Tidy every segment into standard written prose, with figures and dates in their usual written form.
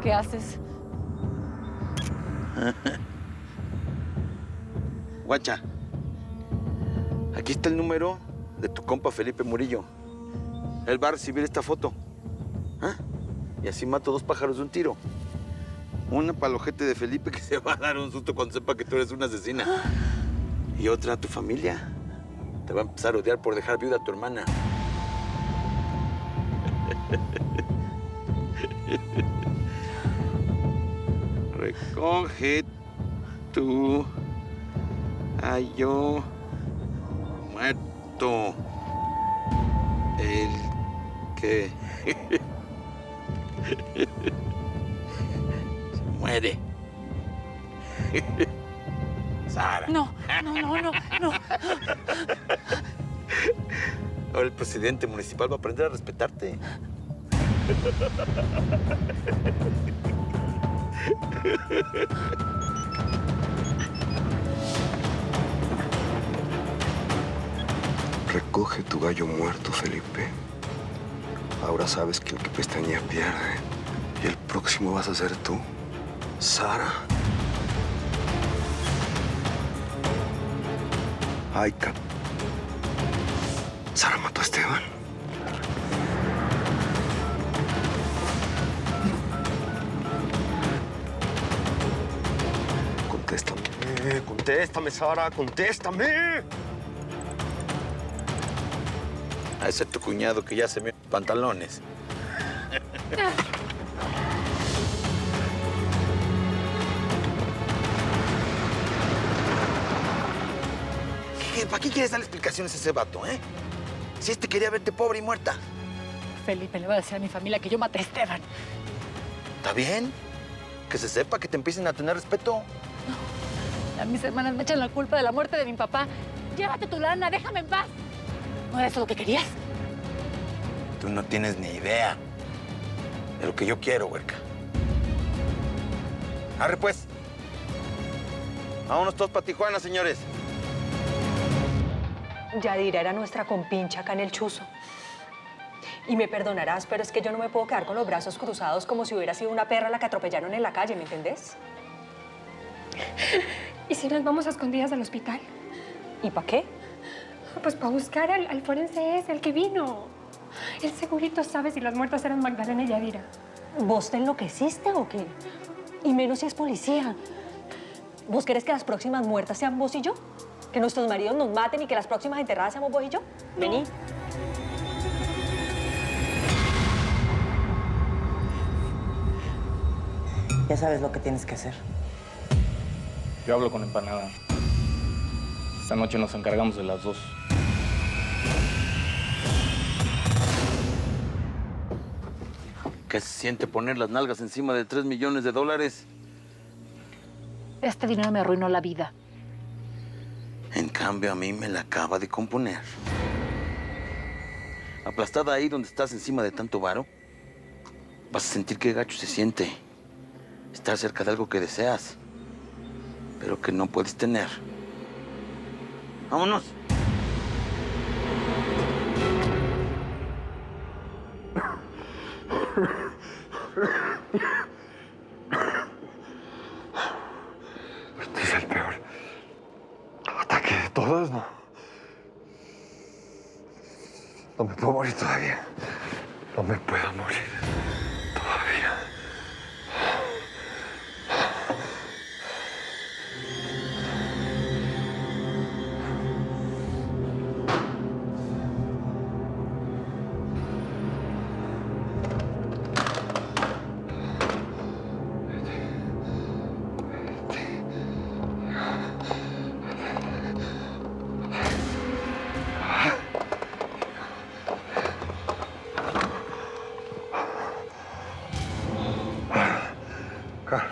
¿Qué haces? Guacha, aquí está el número de tu compa Felipe Murillo. Él va a recibir esta foto. ¿Ah? Y así mato dos pájaros de un tiro. Una para el ojete de Felipe, que se va a dar un susto cuando sepa que tú eres una asesina. Y otra a tu familia. Te va a empezar a odiar por dejar viuda a tu hermana. Recoge tu gallo muerto. El que se muere. Sara. No. Ahora el presidente municipal va a aprender a respetarte. Recoge tu gallo muerto, Felipe. Ahora sabes que el que pestañea pierde. Y el próximo vas a ser tú, Sara. Aika. Sara mató a Esteban. Contéstame. Contéstame, Sara, contéstame. A ese tu cuñado que ya se me pantalones. ¿Para qué quieres darle explicaciones a ese vato, eh? Si este quería verte pobre y muerta. Felipe, le voy a decir a mi familia que yo maté a Esteban. ¿Está bien? Que se sepa, que te empiecen a tener respeto. A mis hermanas me echan la culpa de la muerte de mi papá. Llévate tu lana, déjame en paz. ¿No era eso lo que querías? Tú no tienes ni idea de lo que yo quiero, huerca. Arre, pues. Vámonos todos para Tijuana, señores. Yadira era nuestra compincha acá en el Chuzo. Y me perdonarás, pero es que yo no me puedo quedar con los brazos cruzados como si hubiera sido una perra la que atropellaron en la calle, ¿me entendés? ¿Y si nos vamos a escondidas al hospital? ¿Y para qué? Pues para buscar al forense ese, el que vino. Él segurito sabe si las muertas eran Magdalena y Yadira. ¿Vos te enloqueciste o qué? Y menos si es policía. ¿Vos querés que las próximas muertas sean vos y yo? ¿Que nuestros maridos nos maten y que las próximas enterradas seamos vos y yo? No. Vení. Ya sabes lo que tienes que hacer. Yo hablo con Empanada. Esta noche nos encargamos de las dos. ¿Qué se siente poner las nalgas encima de $3 millones? Este dinero me arruinó la vida. En cambio, a mí me la acaba de componer. Aplastada ahí donde estás encima de tanto varo, vas a sentir qué gacho se siente estar cerca de algo que deseas, pero que no puedes tener. ¡Vámonos! Este es el peor ataque de todos, ¿no? No me puedo morir todavía. No me puedo morir todavía.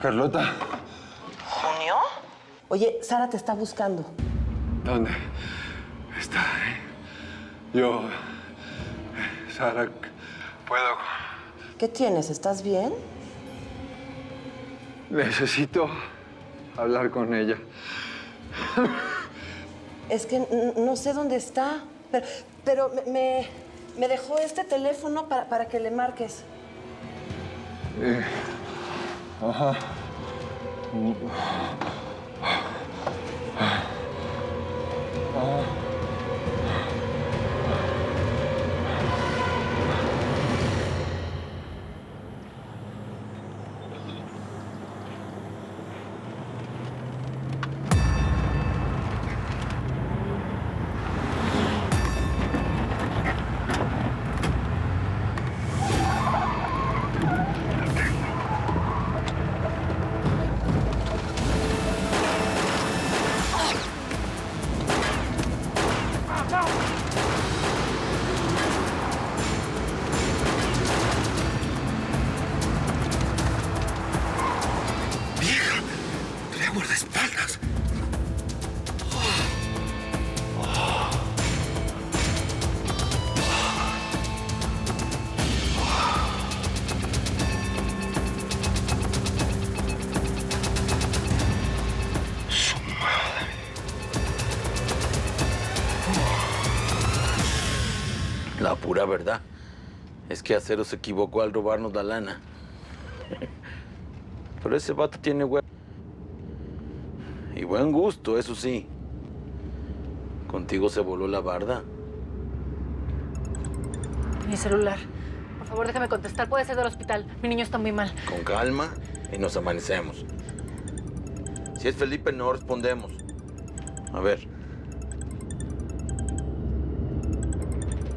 Carlota. ¿Junio? Oye, Sara te está buscando. ¿Dónde está? Yo... Sara, ¿puedo? ¿Qué tienes? ¿Estás bien? Necesito hablar con ella. Es que no sé dónde está, pero me dejó este teléfono para que le marques. Ajá. guardaespaldas. Su madre. La pura verdad es que Acero se equivocó al robarnos la lana. Pero ese vato tiene huevo. Y buen gusto, eso sí. Contigo se voló la barda. Mi celular. Por favor, déjame contestar. Puede ser del hospital. Mi niño está muy mal. Con calma y nos amanecemos. Si es Felipe, no respondemos. A ver.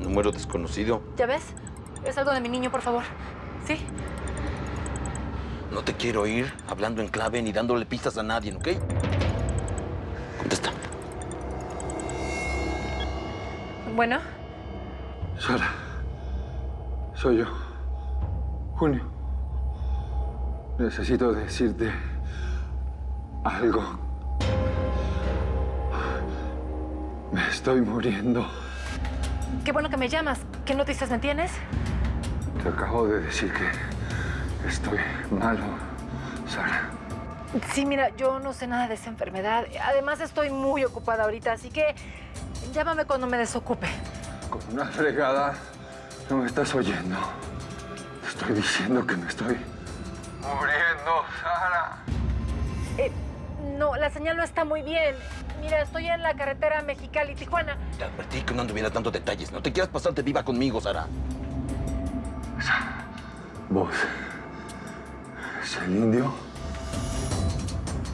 Número desconocido. ¿Ya ves? Es algo de mi niño, por favor. ¿Sí? No te quiero ir hablando en clave ni dándole pistas a nadie, ¿ok? Contesta. Bueno. Sara, soy yo, Junio. Necesito decirte algo. Me estoy muriendo. Qué bueno que me llamas. ¿Qué noticias me tienes? Te acabo de decir que estoy malo, Sara. Sí, mira, yo no sé nada de esa enfermedad. Además, estoy muy ocupada ahorita, así que llámame cuando me desocupe. Con una fregada, no me estás oyendo. Te estoy diciendo que me estoy muriendo, Sara. No, la señal no está muy bien. Mira, estoy en la carretera Mexicali-Tijuana. Te advertí que no anduviera dando detalles. No te quieras pasarte viva conmigo, Sara. Vos, ¿es el indio?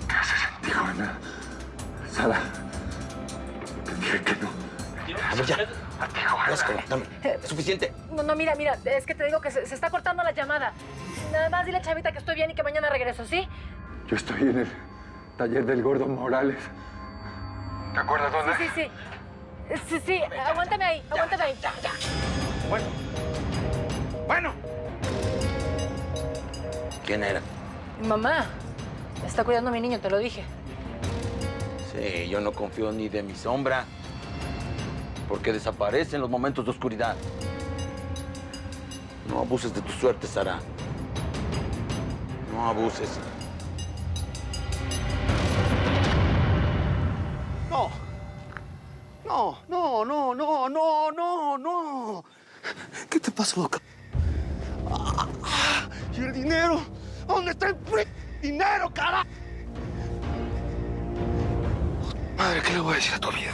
¿Qué haces en Tijuana? Sara, te dije que no. A ver, ya. A Tijuana. Ráscalo, dame. Es suficiente. No, mira, es que te digo que se está cortando la llamada. Nada más dile a Chavita que estoy bien y que mañana regreso, ¿sí? Yo estoy en el taller del Gordo Morales. ¿Te acuerdas dónde? Sí, aguántame ahí, aguántame ahí. Ya. Bueno. ¿Quién era? Mi mamá está cuidando a mi niño, te lo dije. Sí, yo no confío ni de mi sombra. Porque desaparece en los momentos de oscuridad. No abuses de tu suerte, Sara. No abuses. No. ¿Qué te pasa, loca? ¿Y el dinero? ¿Dónde está el dinero, cara? Madre, ¿qué le voy a decir a tu vida?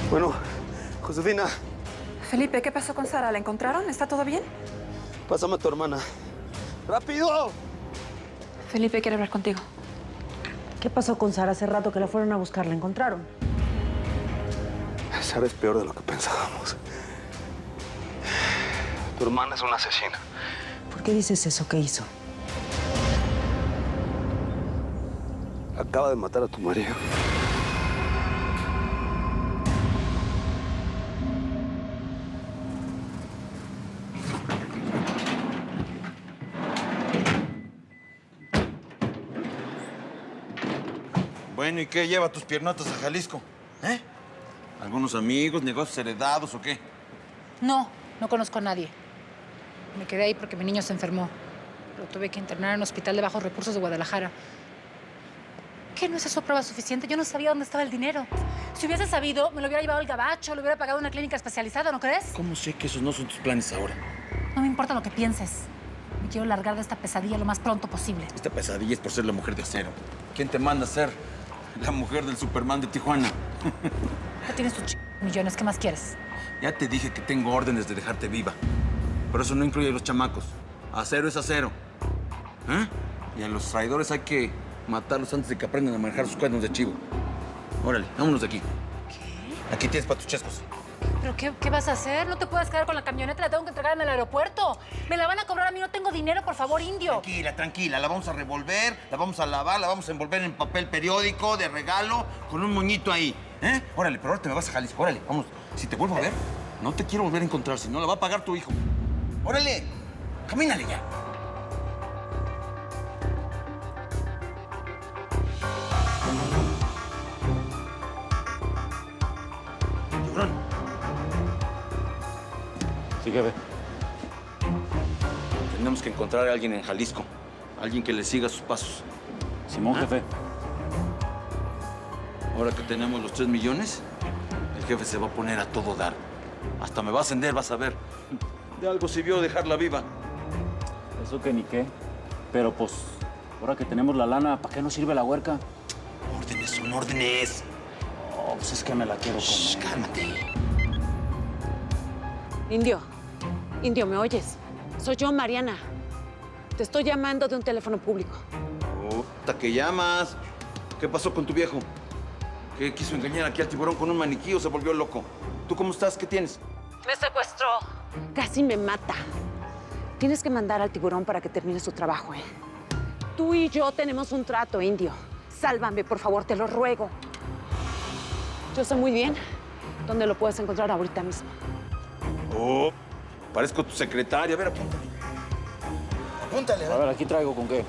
Bueno, Josefina, Felipe, ¿qué pasó con Sara? ¿La encontraron? ¿Está todo bien? pásame a tu hermana. ¡Rápido! Felipe quiere hablar contigo. ¿Qué pasó con Sara? Hace rato que la fueron a buscar, ¿la encontraron? Sara es peor de lo que pensábamos. Tu hermana es una asesina. ¿Por qué dices eso? ¿Qué hizo? Acaba de matar a tu marido. Bueno, ¿y qué lleva tus piernotas a Jalisco? ¿Eh? ¿Algunos amigos, negocios heredados o qué? No conozco a nadie. Me quedé ahí porque mi niño se enfermó. Lo tuve que internar en un hospital de bajos recursos de Guadalajara. ¿Qué no es eso prueba suficiente? Yo no sabía dónde estaba el dinero. Si hubiese sabido, me lo hubiera llevado al gabacho, lo hubiera pagado en una clínica especializada, ¿no crees? ¿Cómo sé que esos no son tus planes ahora? No me importa lo que pienses. Me quiero largar de esta pesadilla lo más pronto posible. Esta pesadilla es por ser la mujer de acero. ¿Quién te manda a ser la mujer del Superman de Tijuana? Ya tienes tus millones, ¿qué más quieres? Ya te dije que tengo órdenes de dejarte viva. Pero eso no incluye a los chamacos. Acero es acero. ¿Eh? Y a los traidores hay que matarlos antes de que aprendan a manejar sus cuernos de chivo. Órale, vámonos de aquí. ¿Qué? Aquí tienes para tus chescos. ¿Pero qué vas a hacer? No te puedes quedar con la camioneta, la tengo que entregar en el aeropuerto. Me la van a cobrar a mí, no tengo dinero, por favor, indio. Tranquila, tranquila. La vamos a revolver, la vamos a lavar, la vamos a envolver en papel periódico de regalo con un moñito ahí. ¿Eh? Órale, pero ahora te me vas a Jalisco. Órale, vamos. Si te vuelvo a ver, no te quiero volver a encontrar, si no la va a pagar tu hijo. Órale, camínale ya. Tiburón. Sí, jefe. Tenemos que encontrar a alguien en Jalisco. Alguien que le siga sus pasos. Simón, jefe. Ahora que tenemos los 3 millones, el jefe se va a poner a todo dar. Hasta me va a ascender, vas a ver. De algo sirvió dejarla viva. Eso que ni qué. Pero pues, ahora que tenemos la lana, ¿para qué nos sirve la huerca? Órdenes son órdenes. Oh, pues es que me la quiero comer. Shh, cálmate. Indio, ¿me oyes? Soy yo, Mariana. Te estoy llamando de un teléfono público. ¿Hasta que llamas? ¿Qué pasó con tu viejo? ¿Qué quiso engañar aquí al tiburón con un maniquí o se volvió loco? ¿Tú cómo estás? ¿Qué tienes? Me secuestró. Casi me mata. Tienes que mandar al tiburón para que termine su trabajo, ¿eh? Tú y yo tenemos un trato, Indio. Sálvame, por favor, te lo ruego. Yo sé muy bien dónde lo puedes encontrar ahorita mismo. Oh, parezco tu secretaria. A ver, apúntale. Apúntale, A ver, aquí traigo con qué.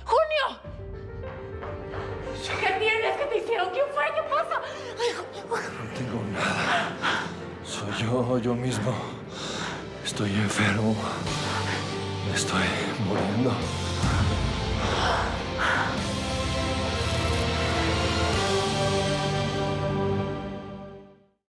¡Junio! ¿Qué tienes? ¿Qué te hicieron? ¿Quién fue? ¿Qué pasa? No tengo nada. Soy yo mismo. Estoy enfermo. Me estoy muriendo.